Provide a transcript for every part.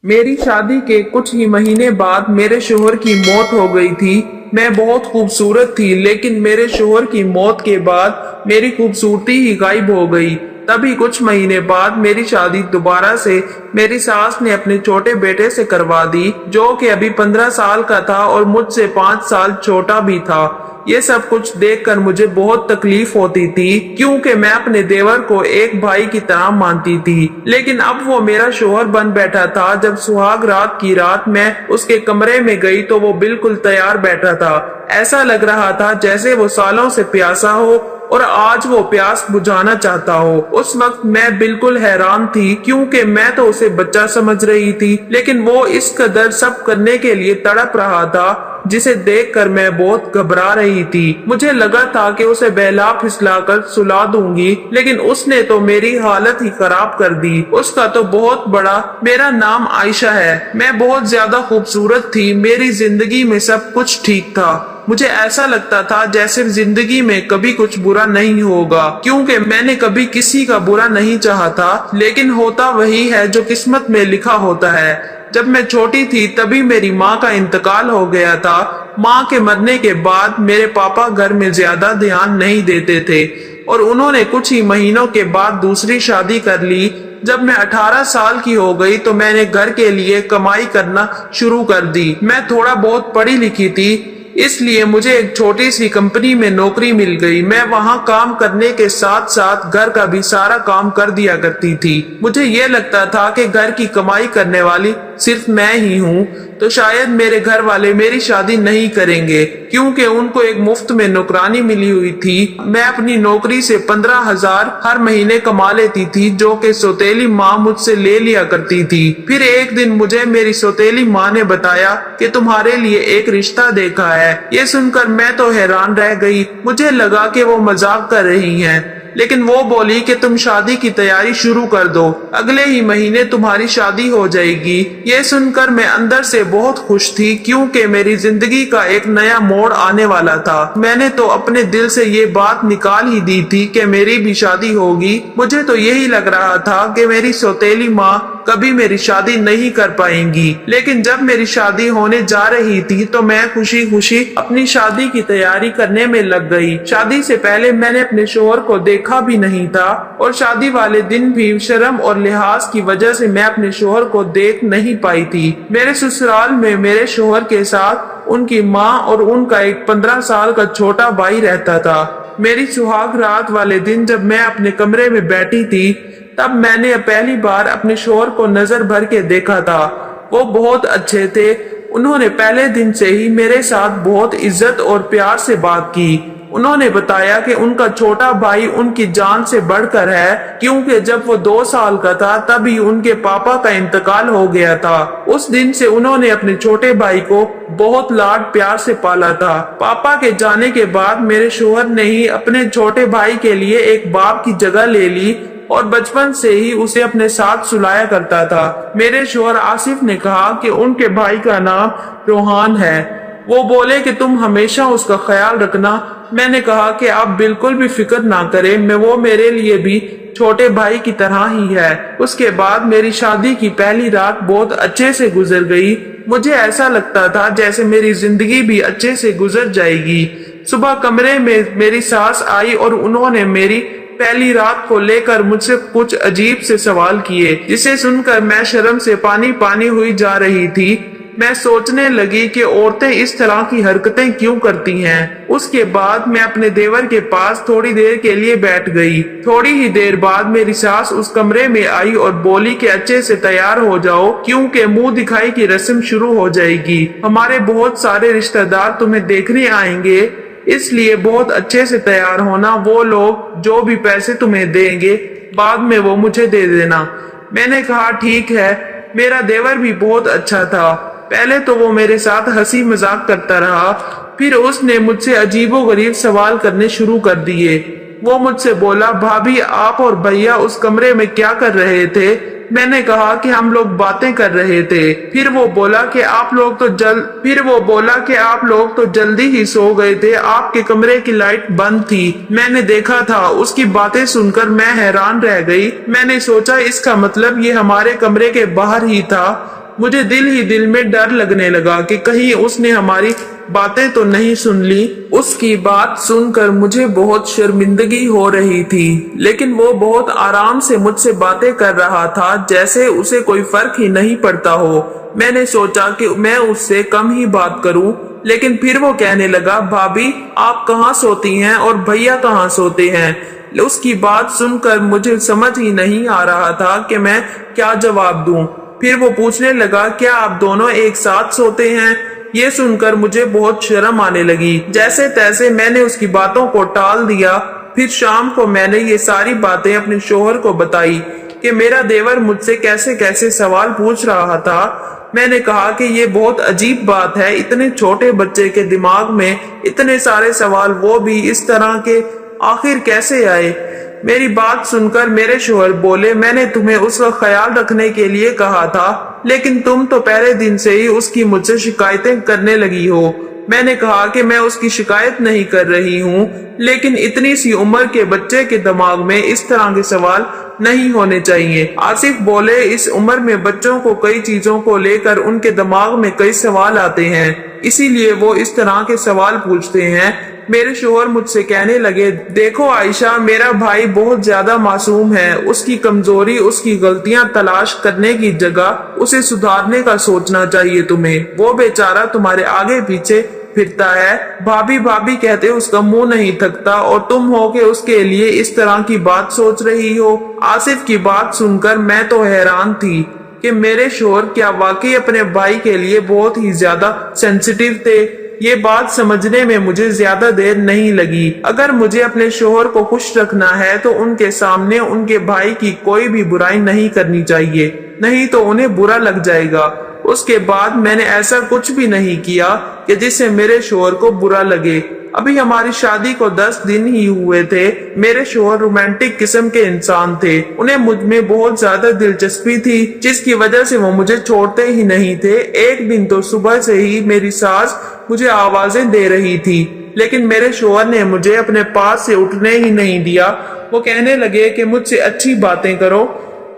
मेरी शादी के कुछ ही महीने बाद मेरे शोहर की मौत हो गई थी। मैं बहुत खूबसूरत थी, लेकिन मेरे शोहर की मौत के बाद मेरी खूबसूरती ही गायब हो गई। तभी कुछ महीने बाद मेरी शादी दोबारा से मेरी सास ने अपने छोटे बेटे से करवा दी, जो कि अभी 15 साल का था और मुझसे 5 साल छोटा भी था। ये सब कुछ देखकर मुझे बहुत तकलीफ होती थी, क्योंकि मैं अपने देवर को एक भाई की तरह मानती थी। लेकिन अब वो मेरा शोहर बन बैठा था। जब सुहाग रात की रात मैं उसके कमरे में गई तो वो बिल्कुल तैयार बैठा था। ऐसा लग रहा था जैसे वो सालों से प्यासा हो और आज वो प्यास बुझाना चाहता हो। उस वक्त मैं बिल्कुल हैरान थी, क्योंकि मैं तो उसे बच्चा समझ रही थी, लेकिन वो इस कदर सब करने के लिए तड़प रहा था, जिसे देखकर मैं बहुत घबरा रही थी। मुझे लगा था कि उसे बहला फिसलाकर सुला दूंगी, लेकिन उसने तो मेरी हालत ही खराब कर दी। उसका तो बहुत बड़ा मेरा नाम आयशा है। मैं बहुत ज्यादा खूबसूरत थी। मेरी जिंदगी में सब कुछ ठीक था। मुझे ऐसा लगता था जैसे जिंदगी में कभी कुछ बुरा नहीं होगा, क्योंकि मैंने कभी किसी का बुरा नहीं चाहा था। लेकिन होता वही है जो किस्मत में लिखा होता है। जब मैं छोटी थी तभी मेरी माँ का इंतकाल हो गया था। माँ के मरने के बाद मेरे पापा घर में ज्यादा ध्यान नहीं देते थे और उन्होंने कुछ ही महीनों के बाद दूसरी शादी कर ली। जब मैं 18 साल की हो गई तो मैंने घर के लिए कमाई करना शुरू कर दी। मैं थोड़ा बहुत पढ़ी लिखी थी, इसलिए मुझे एक छोटी सी कंपनी में नौकरी मिल गई। मैं वहां काम करने के साथ साथ घर का भी सारा काम कर दिया करती थी। मुझे ये लगता था कि घर की कमाई करने वाली सिर्फ मैं ही हूँ, तो शायद मेरे घर वाले मेरी शादी नहीं करेंगे, क्योंकि उनको एक मुफ्त में नौकरानी मिली हुई थी। मैं अपनी नौकरी से 15,000 हर महीने कमा लेती थी, जो कि सौतेली माँ मुझसे ले लिया करती थी। फिर एक दिन मुझे मेरी सौतेली माँ ने बताया कि तुम्हारे लिए एक रिश्ता देखा है। ये सुनकर मैं तो हैरान रह गई। मुझे लगा कि वो मजाक कर रही हैं, लेकिन वो बोली कि तुम शादी की तैयारी शुरू कर दो, अगले ही महीने तुम्हारी शादी हो जाएगी। ये सुनकर मैं अंदर से बहुत खुश थी, क्योंकि मेरी जिंदगी का एक नया मोड़ आने वाला था। मैंने तो अपने दिल से ये बात निकाल ही दी थी कि मेरी भी शादी होगी। मुझे तो यही लग रहा था कि मेरी सौतेली माँ कभी मेरी शादी नहीं कर पाएंगी। लेकिन जब मेरी शादी होने जा रही थी तो मैं खुशी खुशी अपनी शादी की तैयारी करने में लग गई। शादी से पहले मैंने अपने शोहर को देखा भी नहीं था और शादी वाले दिन भी शर्म और लिहाज की वजह से मैं अपने शोहर को देख नहीं पाई थी। मेरे ससुराल में मेरे शोहर के साथ उनकी माँ और उनका एक 15 साल का छोटा भाई रहता था। मेरी सुहाग रात वाले दिन जब मैं अपने कमरे में बैठी थी, तब मैंने पहली बार अपने शोहर को नजर भर के देखा था। वो बहुत अच्छे थे। उन्होंने पहले दिन से ही मेरे साथ बहुत इज्जत और प्यार से बात की। उन्होंने बताया कि उनका छोटा भाई उनकी जान से बढ़कर है, क्योंकि जब वो 2 साल का था तभी उनके पापा का इंतकाल हो गया था। उस दिन से उन्होंने अपने छोटे भाई को बहुत लाड प्यार से पाला था। पापा के जाने के बाद मेरे शोहर ने ही अपने छोटे भाई के लिए एक बाप की जगह ले ली और बचपन से ही उसे अपने साथ सुलाया करता था। मेरे शोहर आसिफ ने कहा कि उनके भाई का नाम रोहान है। वो बोले कि तुम हमेशा उसका ख्याल रखना। मैंने कहा कि आप बिल्कुल भी फिक्र ना करें, वो मेरे लिए भी छोटे भाई की तरह ही है। उसके बाद मेरी शादी की पहली रात बहुत अच्छे से गुजर गई। मुझे ऐसा लगता था जैसे मेरी जिंदगी भी अच्छे से गुजर जाएगी। सुबह कमरे में मेरी सास आई और उन्होंने मेरी पहली रात को लेकर मुझसे कुछ अजीब से सवाल किए, जिसे सुनकर मैं शर्म से पानी पानी हुई जा रही थी। मैं सोचने लगी कि औरतें इस तरह की हरकतें क्यों करती हैं। उसके बाद मैं अपने देवर के पास थोड़ी देर के लिए बैठ गई। थोड़ी ही देर बाद मेरी सास उस कमरे में आई और बोली कि अच्छे से तैयार हो जाओ, क्योंकि मुंह दिखाई की रस्म शुरू हो जाएगी। हमारे बहुत सारे रिश्तेदार तुम्हें देखने आएंगे, इसलिए बहुत अच्छे से तैयार होना। वो लोग जो भी पैसे तुम्हें देंगे बाद में वो मुझे दे देना। मैंने कहा ठीक है। मेरा देवर भी बहुत अच्छा था। पहले तो वो मेरे साथ हंसी मजाक करता रहा, फिर उसने मुझसे अजीबोगरीब सवाल करने शुरू कर दिए। वो मुझसे बोला, भाभी आप और भैया उस कमरे में क्या कर रहे थे? मैंने कहा कि हम लोग बातें कर रहे थे। फिर वो बोला कि आप लोग तो जल्दी ही सो गए थे, आपके कमरे की लाइट बंद थी। मैंने देखा था। उसकी बातें सुनकर मैं हैरान रह गई। मैंने सोचा इसका मतलब ये हमारे कमरे के बाहर ही था। मुझे दिल ही दिल में डर लगने लगा कि कहीं उसने हमारी बातें तो नहीं सुन ली। उसकी बात सुनकर मुझे बहुत शर्मिंदगी हो रही थी, लेकिन वो बहुत आराम से मुझसे बातें कर रहा था, जैसे उसे कोई फर्क ही नहीं पड़ता हो। मैंने सोचा कि मैं उससे कम ही बात करूं, लेकिन फिर वो कहने लगा, भाभी आप कहाँ सोती हैं और भैया कहाँ सोते हैं। उसकी बात सुनकर मुझे समझ ही नहीं आ रहा था कि मैं क्या जवाब दूं। फिर वो पूछने लगा, क्या आप दोनों एक साथ सोते हैं। ये सुनकर मुझे बहुत शर्म आने लगी। जैसे तैसे मैंने उसकी बातों को टाल दिया। फिर शाम को मैंने ये सारी बातें अपने शोहर को बताई कि मेरा देवर मुझसे कैसे कैसे सवाल पूछ रहा था। मैंने कहा कि ये बहुत अजीब बात है, इतने छोटे बच्चे के दिमाग में इतने सारे सवाल, वो भी इस तरह के, आखिर कैसे आए। मेरी बात सुनकर मेरे शोहर बोले, मैंने तुम्हें उसका ख्याल रखने के लिए कहा था, लेकिन तुम तो पहले दिन से ही उसकी मुझसे शिकायतें करने लगी हो। मैंने कहा कि मैं उसकी शिकायत नहीं कर रही हूँ, लेकिन इतनी सी उम्र के बच्चे के दिमाग में इस तरह के सवाल नहीं होने चाहिए। आसिफ बोले, इस उम्र में बच्चों को कई चीजों को लेकर उनके दिमाग में कई सवाल आते हैं, इसीलिए वो इस तरह के सवाल पूछते हैं। मेरे शोहर मुझसे कहने लगे, देखो आयशा, मेरा भाई बहुत ज्यादा मासूम है। उसकी कमजोरी, उसकी गलतियां तलाश करने की जगह उसे सुधारने का सोचना चाहिए तुम्हें। वो बेचारा तुम्हारे आगे पीछे फिरता है, भाभी भाभी कहते उसका मुंह नहीं थकता, और तुम हो के उसके लिए इस तरह की बात सोच रही हो। आसिफ की बात सुनकर मैं तो हैरान थी कि मेरे शोहर क्या वाकई अपने भाई के लिए बहुत ही ज्यादा सेंसिटिव थे। ये बात समझने में मुझे ज्यादा देर नहीं लगी। अगर मुझे अपने शोहर को खुश रखना है तो उनके सामने उनके भाई की कोई भी बुराई नहीं करनी चाहिए, नहीं तो उन्हें बुरा लग जाएगा। उसके बाद मैंने ऐसा कुछ भी नहीं किया कि जिससे मेरे शोहर को बुरा लगे। अभी हमारी शादी को 10 दिन ही हुए थे। मेरे शोहर रोमांटिक किस्म के इंसान थे, उन्हें मुझ में बहुत ज्यादा दिलचस्पी थी, जिसकी वजह से वो मुझे छोड़ते ही नहीं थे। एक दिन तो सुबह से ही मेरी सास मुझे आवाजें दे रही थी, लेकिन मेरे शोहर ने मुझे अपने पास से उठने ही नहीं दिया। वो कहने लगे कि मुझसे अच्छी बातें करो,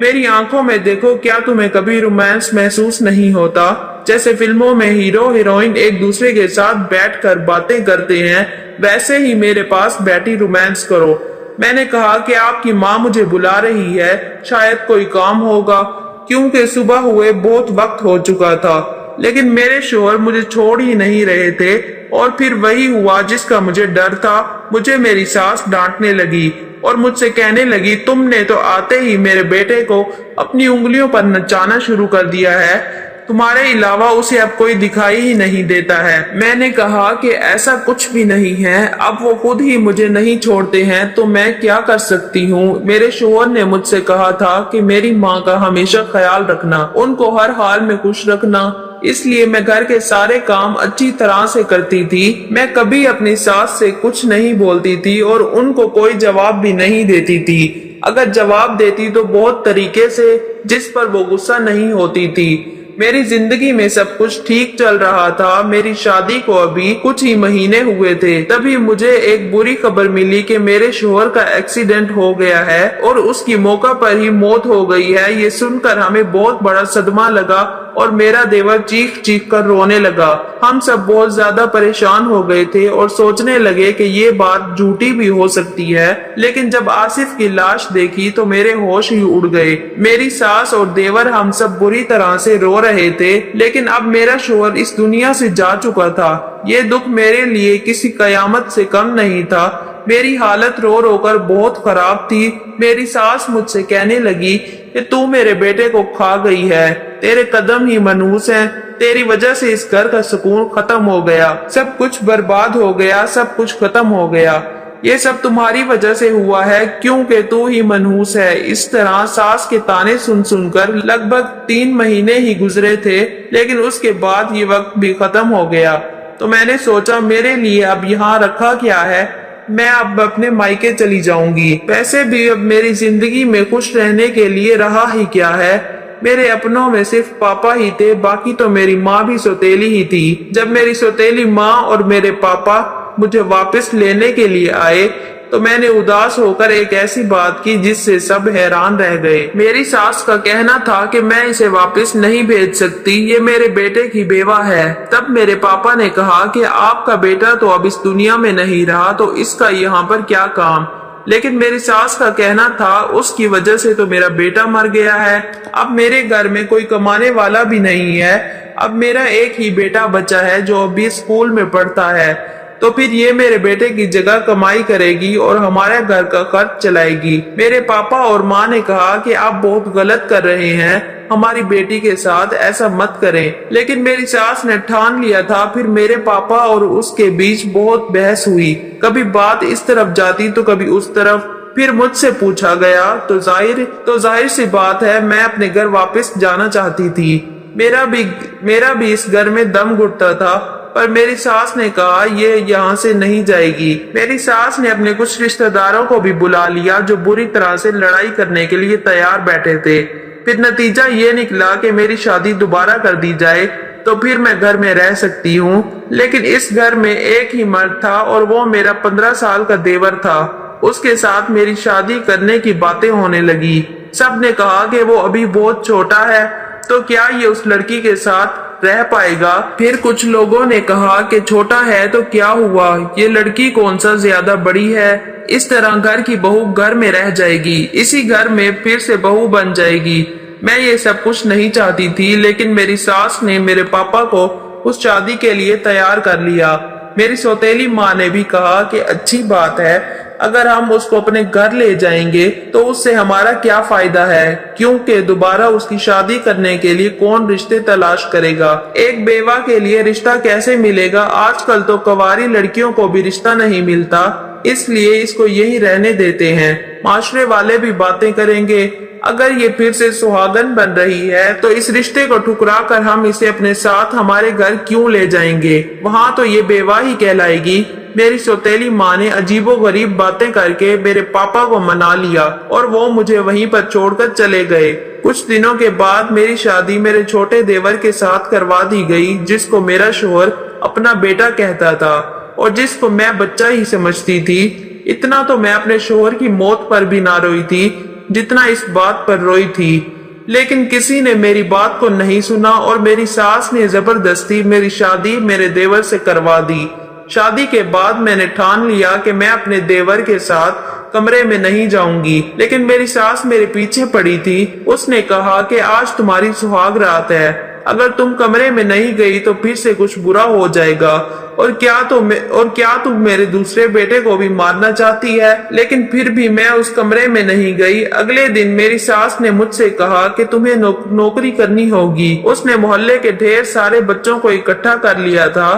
मेरी आंखों में देखो, क्या तुम्हें कभी रोमांस महसूस नहीं होता। जैसे फिल्मों में हीरो हीरोइन एक दूसरे के साथ बैठकर बातें करते हैं, वैसे ही मेरे पास बैठी रोमांस करो। मैंने कहा कि आपकी माँ मुझे बुला रही है, शायद कोई काम होगा, क्योंकि सुबह हुए बहुत वक्त हो चुका था। लेकिन मेरे शोहर मुझे छोड़ ही नहीं रहे थे, और फिर वही हुआ जिसका मुझे डर था। मुझे मेरी सास डांटने लगी और मुझसे कहने लगी, तुमने तो आते ही मेरे बेटे को अपनी उंगलियों पर नचाना शुरू कर दिया है, तुम्हारे अलावा उसे अब कोई दिखाई ही नहीं देता है। मैंने कहा कि ऐसा कुछ भी नहीं है, अब वो खुद ही मुझे नहीं छोड़ते हैं तो मैं क्या कर सकती हूँ। मेरे शोहर ने मुझसे कहा था कि मेरी माँ का हमेशा ख्याल रखना, उनको हर हाल में खुश रखना, इसलिए मैं घर के सारे काम अच्छी तरह से करती थी। मैं कभी अपनी सास से कुछ नहीं बोलती थी और उनको कोई जवाब भी नहीं देती थी। अगर जवाब देती तो बहुत तरीके से, जिस पर वो गुस्सा नहीं होती थी। मेरी जिंदगी में सब कुछ ठीक चल रहा था। मेरी शादी को अभी कुछ ही महीने हुए थे, तभी मुझे एक बुरी खबर मिली कि मेरे शोहर का एक्सीडेंट हो गया है और उसकी मौका पर ही मौत हो गई है। ये सुनकर हमें बहुत बड़ा सदमा लगा और मेरा देवर चीख चीख कर रोने लगा। हम सब बहुत ज्यादा परेशान हो गए थे और सोचने लगे कि ये बात झूठी भी हो सकती है, लेकिन जब आसिफ की लाश देखी तो मेरे होश ही उड़ गए। मेरी सास और देवर हम सब बुरी तरह से रो रहे थे, लेकिन अब मेरा शोहर इस दुनिया से जा चुका था। ये दुख मेरे लिए किसी कयामत से कम नहीं था। मेरी हालत रो रो कर बहुत खराब थी। मेरी सास मुझसे कहने लगी कि तू मेरे बेटे को खा गई है, तेरे कदम ही मनहूस हैं, तेरी वजह से इस घर का सुकून खत्म हो गया, सब कुछ बर्बाद हो गया, सब कुछ खत्म हो गया। ये सब तुम्हारी वजह से हुआ है, क्योंकि तू ही मनहूस है। इस तरह सास के ताने सुन सुनकर लगभग 3 महीने ही गुजरे थे, लेकिन उसके बाद ये वक्त भी खत्म हो गया। तो मैंने सोचा मेरे लिए अब यहाँ रखा क्या है, मैं अब अपने मायके चली जाऊंगी। वैसे भी अब मेरी जिंदगी में खुश रहने के लिए रहा ही क्या है। मेरे अपनों में सिर्फ पापा ही थे, बाकी तो मेरी माँ भी सौतेली ही थी। जब मेरी सौतेली माँ और मेरे पापा मुझे वापस लेने के लिए आए तो मैंने उदास होकर एक ऐसी बात की जिससे सब हैरान रह गए। मेरी सास का कहना था कि मैं इसे वापस नहीं भेज सकती, ये मेरे बेटे की बेवा है। तब मेरे पापा ने कहा कि आपका बेटा तो अब इस दुनिया में नहीं रहा, तो इसका यहाँ पर क्या काम। लेकिन मेरी सास का कहना था उसकी वजह से तो मेरा बेटा मर गया है। अब मेरे घर में कोई कमाने वाला भी नहीं है। अब मेरा एक ही बेटा बचा है जो अभी स्कूल में पढ़ता है, तो फिर ये मेरे बेटे की जगह कमाई करेगी और हमारे घर का खर्च चलाएगी। मेरे पापा और माँ ने कहा कि आप बहुत गलत कर रहे हैं, हमारी बेटी के साथ ऐसा मत करें। लेकिन मेरी सास ने ठान लिया था। फिर मेरे पापा और उसके बीच बहुत बहस हुई, कभी बात इस तरफ जाती तो कभी उस तरफ। फिर मुझसे पूछा गया तो जाहिर सी बात है मैं अपने घर वापस जाना चाहती थी। मेरा भी इस घर में दम घुटता था, पर मेरी सास ने कहा ये यहाँ से नहीं जाएगी। मेरी सास ने अपने कुछ रिश्तेदारों को भी बुला लिया जो बुरी तरह से लड़ाई करने के लिए तैयार बैठे थे। फिर नतीजा ये निकला कि मेरी शादी दोबारा कर दी जाए तो फिर मैं घर में रह सकती हूँ। लेकिन इस घर में एक ही मर्द था और वो मेरा 15 साल का देवर था। उसके साथ मेरी शादी करने की बातें होने लगी। सब ने कहा कि वो अभी बहुत छोटा है, तो क्या ये उस लड़की के साथ रह पाएगा। फिर कुछ लोगों ने कहा कि छोटा है तो क्या हुआ, ये लड़की कौन सा ज्यादा बड़ी है, इस तरह घर की बहू घर में रह जाएगी, इसी घर में फिर से बहू बन जाएगी। मैं ये सब कुछ नहीं चाहती थी, लेकिन मेरी सास ने मेरे पापा को उस शादी के लिए तैयार कर लिया। मेरी सौतेली माँ ने भी कहा कि अच्छी बात है, अगर हम उसको अपने घर ले जाएंगे तो उससे हमारा क्या फायदा है, क्योंकि दोबारा उसकी शादी करने के लिए कौन रिश्ते तलाश करेगा। एक बेवा के लिए रिश्ता कैसे मिलेगा, आजकल तो कुंवारी लड़कियों को भी रिश्ता नहीं मिलता, इसलिए इसको यही रहने देते हैं। माशरे वाले भी बातें करेंगे, अगर ये फिर से सुहागन बन रही है तो इस रिश्ते को ठुकरा कर हम इसे अपने साथ हमारे घर क्यों ले जाएंगे, वहाँ तो ये बेवा ही कहलाएगी। मेरी सौतेली माँ ने अजीबोगरीब बातें करके मेरे पापा को मना लिया और वो मुझे वहीं पर छोड़कर चले गए। कुछ दिनों के बाद मेरी शादी मेरे छोटे देवर के साथ करवा दी गई, जिसको मेरा शोहर अपना बेटा कहता था और जिसको मैं बच्चा ही समझती थी। इतना तो मैं अपने शोहर की मौत पर भी ना रोई थी जितना इस बात पर रोई थी। लेकिन किसी ने मेरी बात को नहीं सुना और मेरी सास ने जबरदस्ती मेरी शादी मेरे देवर से करवा दी। शादी के बाद मैंने ठान लिया कि मैं अपने देवर के साथ कमरे में नहीं जाऊंगी, लेकिन मेरी सास मेरे पीछे पड़ी थी। उसने कहा कि आज तुम्हारी सुहाग रात है, अगर तुम कमरे में नहीं गई तो फिर से कुछ बुरा हो जाएगा। और क्या तुम मेरे दूसरे बेटे को भी मारना चाहती है। लेकिन फिर भी मैं उस कमरे में नहीं गई। अगले दिन मेरी सास ने मुझसे कहा कि तुम्हें नौकरी करनी होगी। उसने मोहल्ले के ढेर सारे बच्चों को इकट्ठा कर लिया था।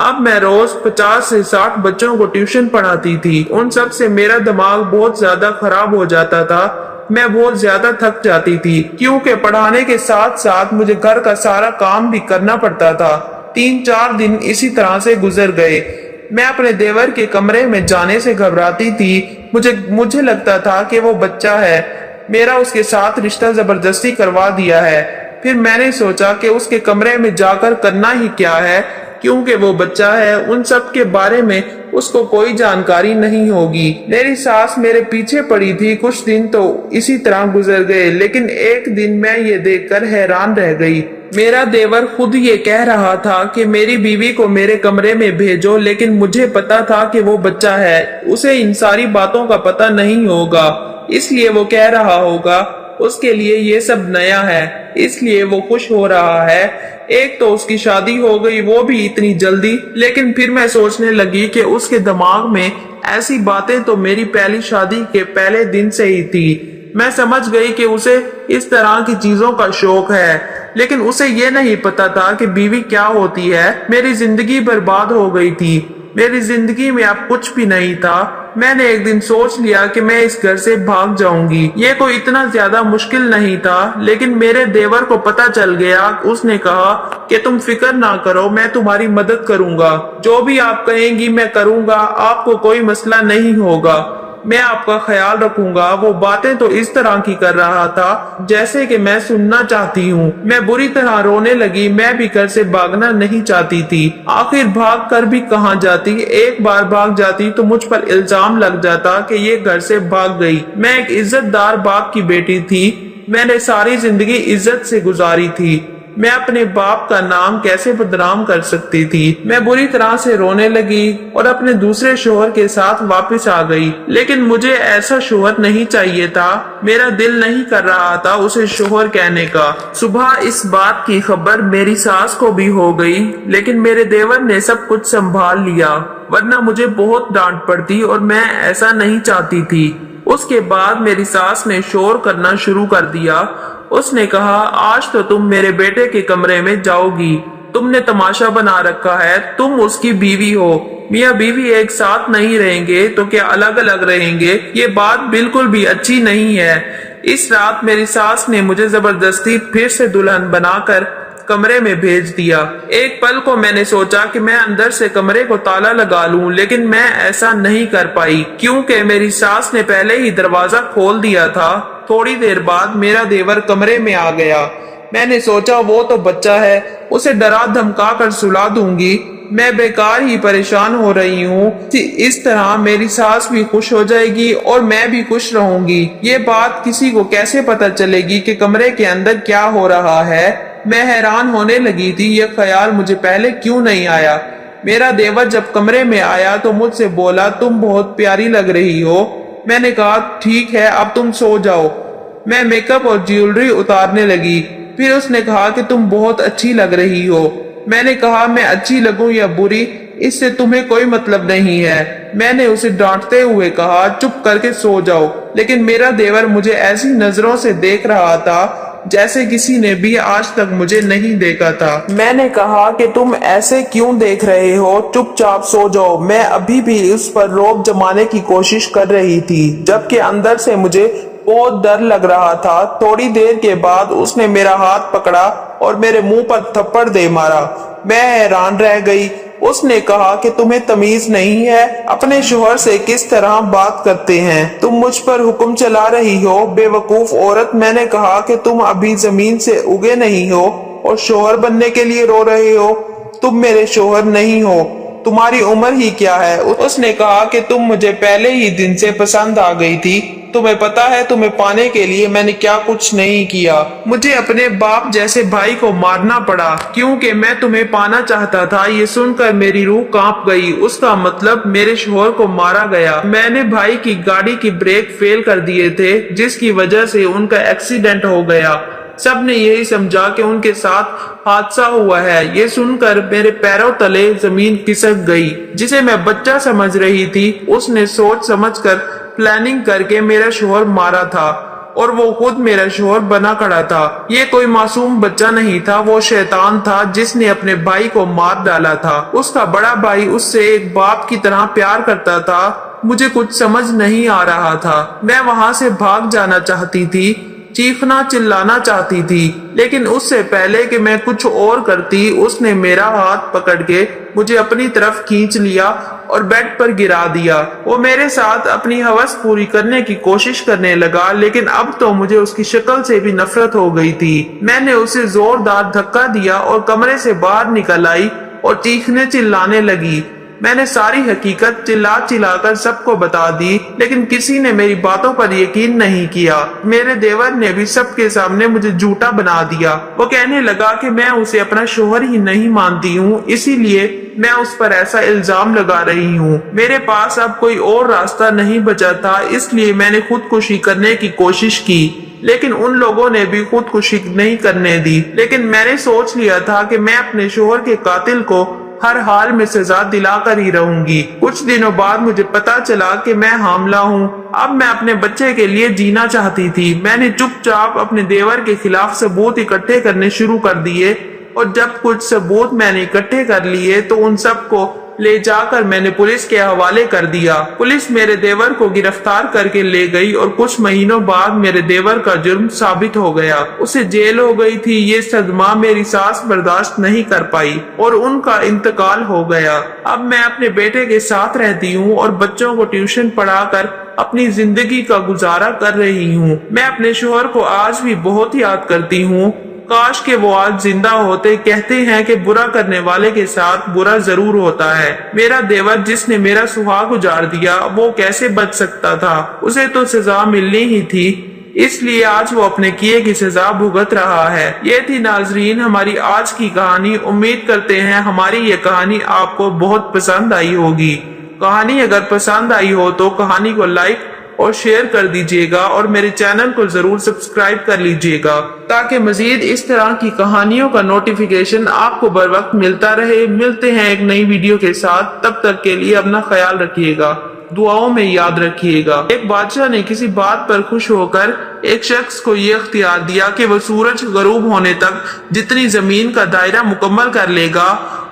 अब मैं रोज 50 से 60 बच्चों को ट्यूशन पढ़ाती थी। उन सब से मेरा दिमाग बहुत ज्यादा खराब हो जाता था। मैं बहुत ज्यादा थक जाती थी, क्योंकि पढ़ाने के साथ साथ मुझे घर का सारा काम भी करना पड़ता था। 3-4 दिन इसी तरह से गुजर गए। मैं अपने देवर के कमरे में जाने से घबराती थी। मुझे लगता था कि वो बच्चा है, मेरा उसके साथ रिश्ता जबरदस्ती करवा दिया है। फिर मैंने सोचा कि उसके कमरे में जाकर करना ही क्या है, क्योंकि वो बच्चा है, उन सब के बारे में उसको कोई जानकारी नहीं होगी। मेरी सास मेरे पीछे पड़ी थी। कुछ दिन तो इसी तरह गुजर गए, लेकिन एक दिन मैं ये देखकर हैरान रह गई। मेरा देवर खुद ये कह रहा था कि मेरी बीवी को मेरे कमरे में भेजो, लेकिन मुझे पता था कि वो बच्चा है, उसे इन सारी बातों का पता नहीं होगा, इसलिए वो कह रहा होगा। उसके लिए ये सब नया है, इसलिए वो खुश हो रहा है। एक तो उसकी शादी हो गई, वो भी इतनी जल्दी। लेकिन फिर मैं सोचने लगी कि उसके दिमाग में ऐसी बातें तो मेरी पहली शादी के पहले दिन से ही थी। मैं समझ गई कि उसे इस तरह की चीजों का शौक है, लेकिन उसे ये नहीं पता था कि बीवी क्या होती है। मेरी जिंदगी बर्बाद हो गई थी। मेरी जिंदगी में अब कुछ भी नहीं था। मैंने एक दिन सोच लिया कि मैं इस घर से भाग जाऊंगी। ये कोई इतना ज्यादा मुश्किल नहीं था, लेकिन मेरे देवर को पता चल गया। उसने कहा कि तुम फिक्र ना करो, मैं तुम्हारी मदद करूंगा, जो भी आप कहेंगी मैं करूंगा, आपको कोई मसला नहीं होगा। मैं आपका ख्याल रखूंगा। वो बातें तो इस तरह की कर रहा था जैसे कि मैं सुनना चाहती हूँ। मैं बुरी तरह रोने लगी। मैं भी घर से भागना नहीं चाहती थी। आखिर भाग कर भी कहाँ जाती। एक बार भाग जाती तो मुझ पर इल्जाम लग जाता कि ये घर से भाग गई। मैं एक इज्जतदार बाप की बेटी थी। मैंने सारी जिंदगी इज्जत से गुजारी थी। मैं अपने बाप का नाम कैसे बदनाम कर सकती थी। मैं बुरी तरह से रोने लगी और अपने दूसरे शोहर के साथ वापस आ गई। लेकिन मुझे ऐसा शोहर नहीं चाहिए था। मेरा दिल नहीं कर रहा था उसे शोहर कहने का। सुबह इस बात की खबर मेरी सास को भी हो गई, लेकिन मेरे देवर ने सब कुछ संभाल लिया, वरना मुझे बहुत डांट पड़ती और मैं ऐसा नहीं चाहती थी। उसके बाद मेरी सास ने शोर करना शुरू कर दिया। उसने कहा, आज तो तुम मेरे बेटे के कमरे में जाओगी। तुमने तमाशा बना रखा है। तुम उसकी बीवी हो। मियाँ बीवी एक साथ नहीं रहेंगे तो क्या अलग अलग रहेंगे? ये बात बिल्कुल भी अच्छी नहीं है। इस रात मेरी सास ने मुझे जबरदस्ती फिर से दुल्हन बनाकर कमरे में भेज दिया। एक पल को मैंने सोचा कि मैं अंदर से कमरे को ताला लगा लूं, लेकिन मैं ऐसा नहीं कर पाई क्योंकि मेरी सास ने पहले ही दरवाजा खोल दिया था। थोड़ी देर बाद मेरा देवर कमरे में आ गया। मैंने सोचा वो तो बच्चा है, उसे डरा धमका कर सुला दूंगी। मैं बेकार ही परेशान हो रही हूँ। इस तरह मेरी सास भी खुश हो जाएगी और मैं भी खुश रहूंगी। ये बात किसी को कैसे पता चलेगी कि कमरे के अंदर क्या हो रहा है? मैं हैरान होने लगी थी। यह ख्याल मुझे पहले क्यों नहीं आया? मेरा देवर जब कमरे में आया तो मुझसे बोला, तुम बहुत प्यारी लग रही हो। मैंने कहा, ठीक है, अब तुम सो जाओ। मैं मेकअप और ज्वेलरी उतारने लगी। फिर उसने कहा कि तुम बहुत अच्छी लग रही हो। मैंने कहा, मैं अच्छी लगूं या बुरी, इससे तुम्हें कोई मतलब नहीं है। मैंने उसे डांटते हुए कहा, चुप करके सो जाओ। लेकिन मेरा देवर मुझे ऐसी नजरों से देख रहा था जैसे किसी ने भी आज तक मुझे नहीं देखा था। मैंने कहा कि तुम ऐसे क्यों देख रहे हो? चुपचाप सो जाओ। मैं अभी भी उस पर रौब जमाने की कोशिश कर रही थी, जबकि अंदर से मुझे बहुत डर लग रहा था। थोड़ी देर के बाद उसने मेरा हाथ पकड़ा और मेरे मुंह पर थप्पड़ दे मारा। मैं हैरान रह गई। उसने कहा कि तुम्हें तमीज नहीं है? अपने शोहर से किस तरह बात करते हैं? तुम मुझ पर हुक्म चला रही हो, बेवकूफ औरत। मैंने कहा कि तुम अभी जमीन से उगे नहीं हो और शोहर बनने के लिए रो रहे हो। तुम मेरे शोहर नहीं हो। तुम्हारी उम्र ही क्या है? उसने कहा कि तुम मुझे पहले ही दिन से पसंद आ गई थी। तुम्हें पता है तुम्हें पाने के लिए मैंने क्या कुछ नहीं किया। मुझे अपने बाप जैसे भाई को मारना पड़ा क्योंकि मैं तुम्हें पाना चाहता था। ये सुनकर मेरी रूह कांप गई। उसका मतलब मेरे शोहर को मारा गया। मैंने भाई की गाड़ी की ब्रेक फेल कर दिए थे, जिसकी वजह से उनका एक्सीडेंट हो गया। सब ने यही समझा कि उनके साथ हादसा हुआ है। ये सुनकर मेरे पैरों तले जमीन खिसक गई। जिसे मैं बच्चा समझ रही थी, उसने सोच समझकर प्लानिंग करके मेरा शोहर मारा था और वो खुद मेरा शोहर बना खड़ा था। ये कोई मासूम बच्चा नहीं था, वो शैतान था जिसने अपने भाई को मार डाला था। उसका बड़ा भाई उससे एक बाप की तरह प्यार करता था। मुझे कुछ समझ नहीं आ रहा था। मैं वहां से भाग जाना चाहती थी, चीखना चिल्लाना चाहती थी, लेकिन उससे पहले कि मैं कुछ और करती, उसने मेरा हाथ पकड़ के मुझे अपनी तरफ खींच लिया और बेड पर गिरा दिया। वो मेरे साथ अपनी हवस पूरी करने की कोशिश करने लगा, लेकिन अब तो मुझे उसकी शक्ल से भी नफरत हो गई थी। मैंने उसे जोरदार धक्का दिया और कमरे से बाहर निकल आई और चीखने चिल्लाने लगी। मैंने सारी हकीकत चिल्ला चिल्लाकर सबको बता दी, लेकिन किसी ने मेरी बातों पर यकीन नहीं किया। मेरे देवर ने भी सबके सामने मुझे झूठा बना दिया। वो कहने लगा कि मैं उसे अपना शोहर ही नहीं मानती हूँ, इसीलिए मैं उस पर ऐसा इल्जाम लगा रही हूँ। मेरे पास अब कोई और रास्ता नहीं बचा था, इसलिए मैंने खुदकुशी करने की कोशिश की, लेकिन उन लोगों ने भी खुदकुशी नहीं करने दी। लेकिन मैंने सोच लिया था कि मैं अपने शोहर के कातिल को हर हाल में सजा दिलाकर ही रहूंगी। कुछ दिनों बाद मुझे पता चला कि मैं हामला हूँ। अब मैं अपने बच्चे के लिए जीना चाहती थी। मैंने चुपचाप अपने देवर के खिलाफ सबूत इकट्ठे करने शुरू कर दिए और जब कुछ सबूत मैंने इकट्ठे कर लिए तो उन सबको ले जाकर मैंने पुलिस के हवाले कर दिया। पुलिस मेरे देवर को गिरफ्तार करके ले गई और कुछ महीनों बाद मेरे देवर का जुर्म साबित हो गया। उसे जेल हो गई थी। ये सदमा मेरी सास बर्दाश्त नहीं कर पाई और उनका इंतकाल हो गया। अब मैं अपने बेटे के साथ रहती हूँ और बच्चों को ट्यूशन पढ़ाकर अपनी जिंदगी का गुजारा कर रही हूँ। मैं अपने शोहर को आज भी बहुत याद करती हूँ। काश के वो आज जिंदा होते। कहते हैं कि बुरा करने वाले के साथ बुरा जरूर होता है। मेरा देवर जिसने मेरा सुहाग उजाड़ दिया, वो कैसे बच सकता था? उसे तो सजा मिलनी ही थी, इसलिए आज वो अपने किए की सजा भुगत रहा है। ये थी नाजरीन हमारी आज की कहानी। उम्मीद करते हैं हमारी ये कहानी आपको बहुत पसंद आई होगी। कहानी अगर पसंद आई हो तो कहानी को लाइक और शेयर कर दीजिएगा और मेरे चैनल को जरूर सब्सक्राइब कर लीजिएगा ताकि मजीद इस तरह की कहानियों का नोटिफिकेशन आपको बर वक्त मिलता रहे। मिलते हैं एक नई वीडियो के साथ, तब तक के लिए अपना ख्याल रखिएगा, दुआओं में याद रखिएगा। एक बादशाह ने किसी बात पर खुश होकर एक शख्स को ये इख्तियार दिया कि वो सूरज गरूब होने तक जितनी जमीन का दायरा मुकम्मल कर लेगा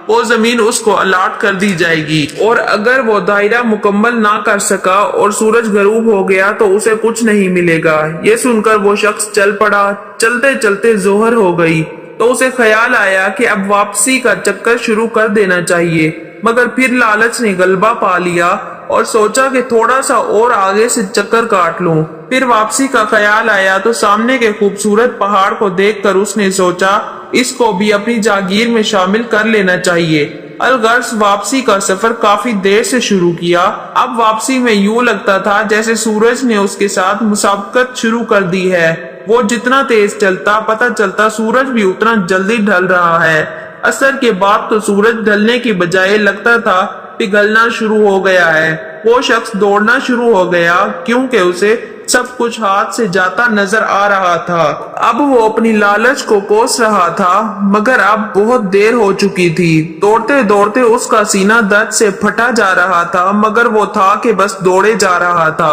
वो जमीन उसको अलाट कर दी जाएगी, और अगर वो दायरा मुकम्मल ना कर सका और सूरज गरूब हो गया तो उसे कुछ नहीं मिलेगा। ये सुनकर वो शख्स चल पड़ा। चलते चलते जोहर हो गई तो उसे ख्याल आया कि अब वापसी का चक्कर शुरू कर देना चाहिए, मगर फिर लालच ने गलबा पा लिया और सोचा कि थोड़ा सा और आगे से चक्कर काट लूं। फिर वापसी का ख्याल आया तो सामने के खूबसूरत पहाड़ को देखकर उसने सोचा इसको भी अपनी जागीर में शामिल कर लेना चाहिए। अलगर्ज वापसी का सफर काफी देर से शुरू किया। अब वापसी में यूं लगता था जैसे सूरज ने उसके साथ मुसाबकत शुरू कर दी है। वो जितना तेज चलता पता चलता सूरज भी उतना जल्दी ढल रहा है। असर के बाद तो सूरज ढलने की बजाय लगता था पिघलना शुरू हो गया है। वो शख्स दौड़ना शुरू हो गया क्योंकि उसे सब कुछ हाथ से जाता नजर आ रहा था। अब वो अपनी लालच को कोस रहा था, मगर अब बहुत देर हो चुकी थी। दौड़ते दौड़ते उसका सीना दर्द से फटा जा रहा था, मगर वो था कि बस दौड़े जा रहा था।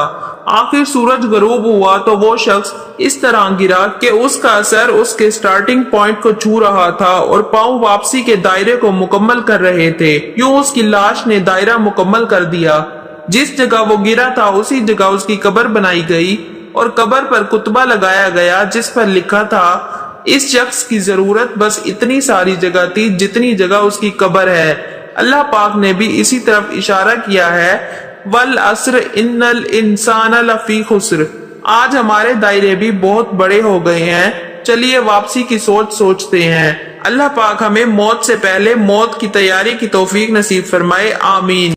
आखिर सूरज गरूब हुआ तो वो शख्स इस तरह गिरा कि उसका असर उसके स्टार्टिंग पॉइंट को छू रहा था और पांव वापसी के दायरे को मुकम्मल कर रहे थे। यूं उसकी लाश ने दायरा मुकम्मल कर दिया। जिस जगह वो गिरा था उसी जगह उसकी कब्र बनाई गई और कब्र पर कुतबा लगाया गया जिस पर लिखा था इस शख्स की जरूरत बस इतनी सारी जगह थी जितनी जगह उसकी कब्र है। अल्लाह पाक ने भी इसी तरफ इशारा किया है, वल अस्र इन्नल इंसान लफी खुस्र। आज हमारे दायरे भी बहुत बड़े हो गए हैं। चलिए वापसी की सोचते हैं। अल्लाह पाक हमें मौत से पहले मौत की तैयारी की तौफीक नसीब फरमाए। आमीन।